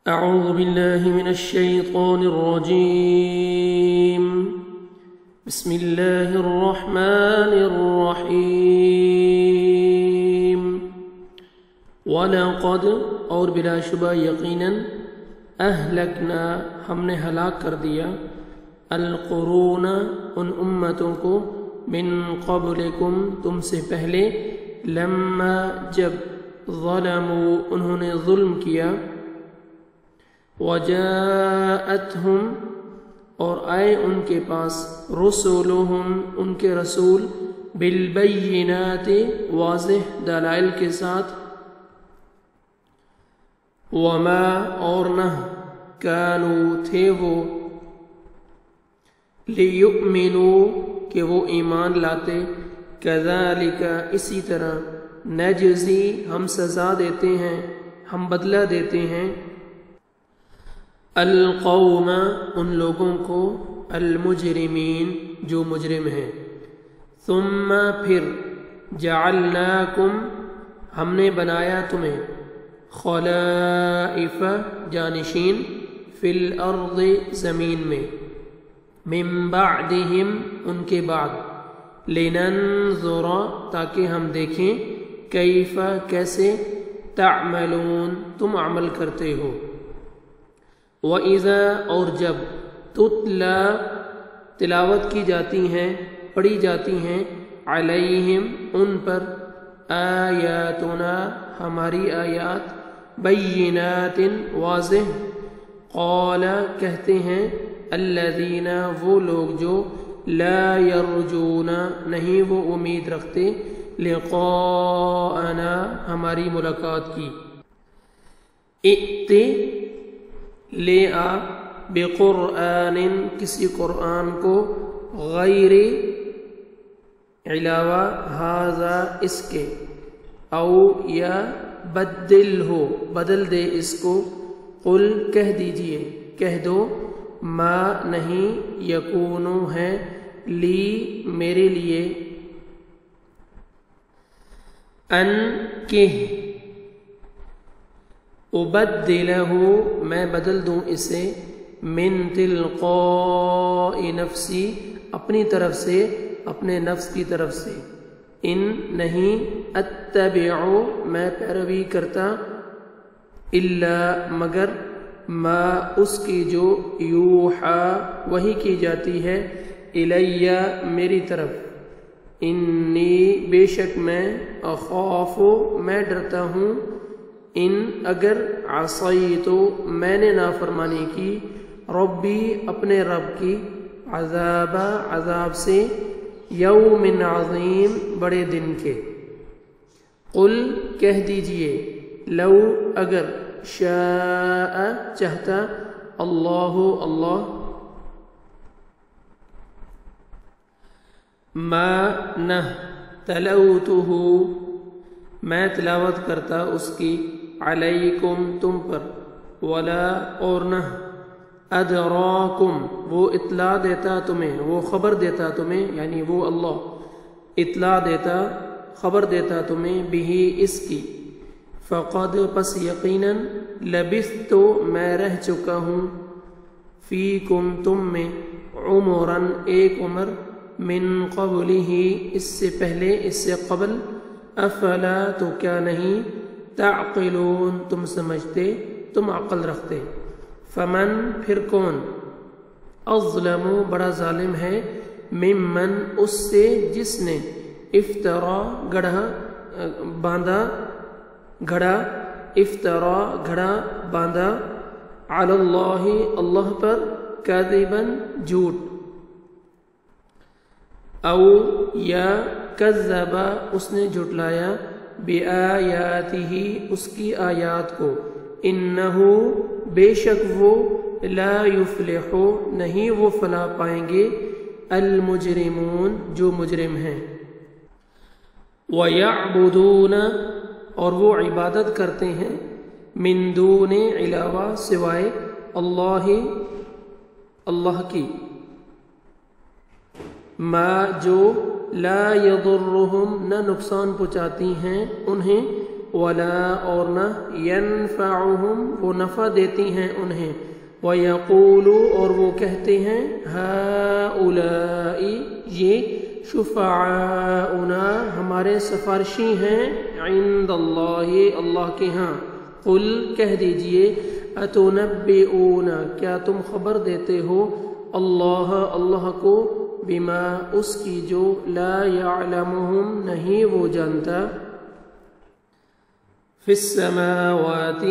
أعوذ بالله من الشيطان الرجيم. بسم الله الرحمن الرحيم. وَلَقَدْ اور بلا شبہ یقیناً اہلکنا ہم نے ہلاک کر دیا القرون ان امتوں کو من قبلکم تم سے پہلے لما جب ظلموا انہوں نے ظلم کیا وجاءتہم اور آئے ان کے پاس رسولہم ان کے رسول بالبینات واضح دلائل کے ساتھ وما اور نہ کانوا تھے وہ لیؤمنوا کہ وہ ایمان لاتے کذالک اسی طرح نجزی ہم سزا دیتے ہیں ہم بدلہ دیتے ہیں القوم ان لوگوں کو المجرمین جو مجرم ہیں ثم پھر جعلناکم ہم نے بنایا تمہیں خلائف جانشین فی الارض زمین میں من بعدہم ان کے بعد لننظر تاکہ ہم دیکھیں کیف کیسے تعملون تم عمل کرتے ہو وَإِذَا اور جب تُتْلَى تلاوت کی جاتی ہیں پڑھی جاتی ہیں علیہم ان پر آیاتنا ہماری آیات بینات واضح قال کہتے ہیں الذین وہ لوگ جو لا یرجون نہیں وہ امید رکھتے لقاءنا ہماری ملاقات کی ائت لے آ بقرآن کسی قرآن کو غیر علاوہ ھذا اس کے او یا بدل ہو بدل دے اس کو قل کہہ دیجئے کہہ دو ما نہیں یکونو ہے لی میرے لیے ان کہ ابدلہ میں بدل دوں اسے من تلقاء نفسی اپنی طرف سے اپنے نفس کی طرف سے ان نہیں اتبعو میں پیروی کرتا الا مگر ما اس کی جو یوحا وحی کی جاتی ہے الیہ میری طرف انی بے شک میں اخاف میں ڈرتا ہوں ان اگر عصیتو میں نے نافرمانی کی ربی اپنے رب کی عذاب سے یوم عظیم بڑے دن کے قل کہہ دیجئے لو اگر شاء چاہتا اللہ ما نہ تلوتہ میں تلاوت کرتا اس کی علیکم تم پر ولا اور نہ ادراکم وہ اطلاع دیتا تمہیں وہ خبر دیتا تمہیں یعنی وہ اللہ اطلاع دیتا خبر دیتا تمہیں بھی اس کی فقد پس یقیناً لبثت میں رہ چکا ہوں فیکم تم میں عمراً ایک عمر من قبلہ اس سے پہلے اس سے قبل افلا تو کیا نہیں تعقلون تم سمجھتے تم عقل رکھتے فمن پھر کون اظلم بڑا ظالم ہے ممن اس سے جس نے افطرا گھڑا باندھا علی اللہ اللہ پر کاذبا جھوٹ او یا کذب اس نے جھٹلایا بآیاتہ اس کی آیات کو انہو بے شک وہ لا یفلح نہیں وہ فلاح پائیں گے المجرمون جو مجرم ہیں وَيَعْبُدُونَ اور وہ عبادت کرتے ہیں من دون علاوہ سوائے اللہ کی ما جو لا یضرہم نہ نقصان پہنچاتی ہیں انہیں ولا اور نہ ینفعہم وہ نفع دیتی ہیں انہیں وَيَقُولُ اور وہ کہتے ہیں هَؤُلَاءِ یہ شفعاؤنا ہمارے سفارشی ہیں عند اللہ اللہ کے ہاں قل کہہ دیجئے اتنبئون کیا تم خبر دیتے ہو اللہ کو بما اس کی جو لا یعلمہم نہیں وہ جانتا فی السماوات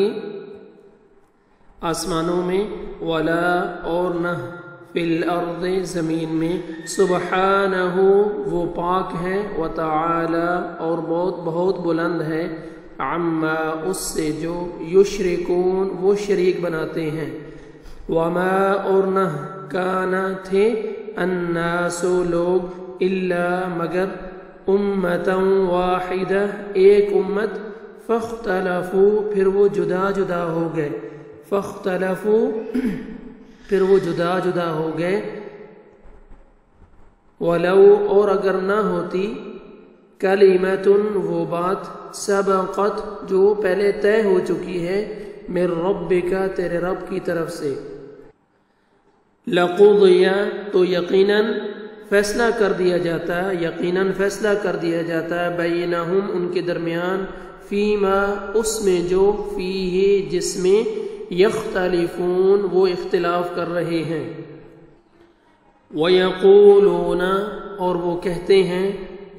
آسمانوں میں ولا اور نہ فی الارض زمین میں سبحانہ وہ پاک ہے وتعالی اور بہت بلند ہے عما اس سے جو یشرکون وہ شریک بناتے ہیں وما اور نہ کانا تھے الناس لوگ الا مگر امتا واحدہ ایک امت فاختلفوا پھر وہ جدا جدا ہو گئے فاختلفوا پھر وہ جدا جدا ہو گئے ولو اور اگر نہ ہوتی کلمۃ وہ بات سبقت جو پہلے طے ہو چکی ہے من ربک تیرے رب کی طرف سے لقضی تو یقیناً فیصلہ کر دیا جاتا یقیناً فیصلہ کر دیا جاتا بینہم ان کے درمیان فیما اس میں جو فیہ جس میں یختلفون وہ اختلاف کر رہے ہیں وَيَقُولُونَ اور وہ کہتے ہیں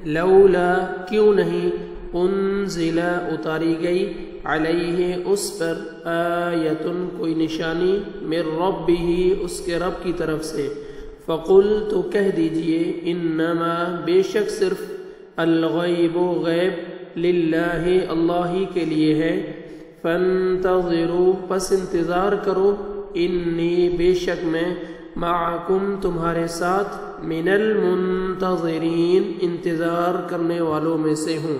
لولا کیوں نہیں انزل اتاری گئی علیہ اس پر آیتن کوئی نشانی من ربہ اس کے رب کی طرف سے فقل تو کہہ دیجئے انما بے شک صرف الغیب غیب للہ اللہ ہی کے لیے ہے فانتظروا پس انتظار کرو انی بے شک میں معکم تمہارے ساتھ من المنتظرین انتظار کرنے والوں میں سے ہوں